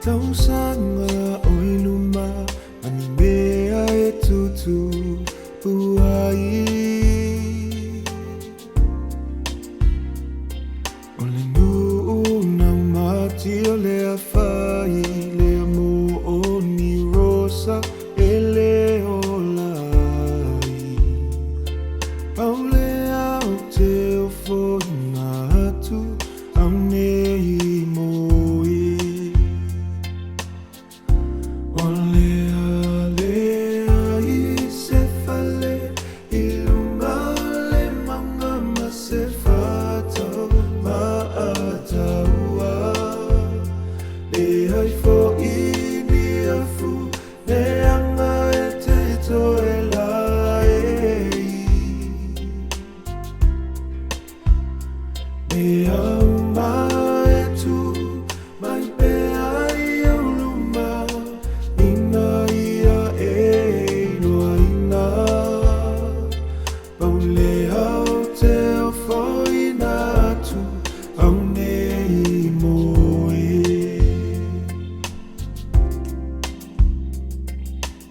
Tausanga oiluma Manimea etutu Puai Olenu na mati ole afai Le amo oni rosa ele olai Paule au te ofo inatu Aune imoi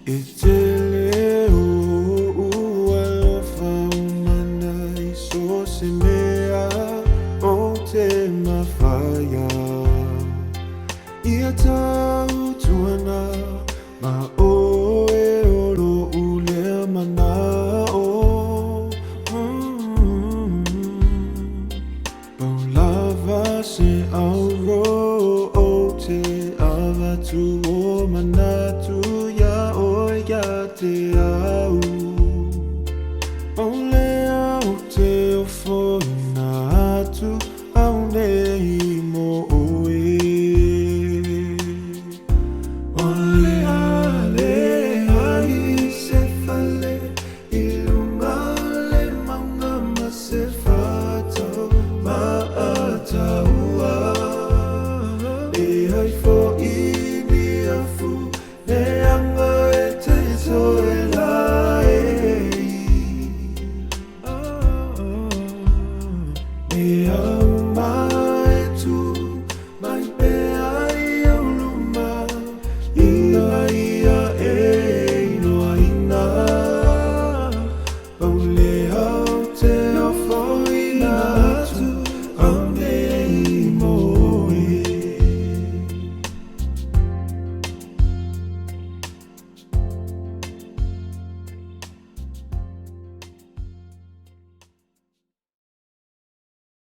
Itele o alofa umana iso semea o te mawhaia Ia tau tuana ma o e oro ulea mana o Paulava se auro o te avatu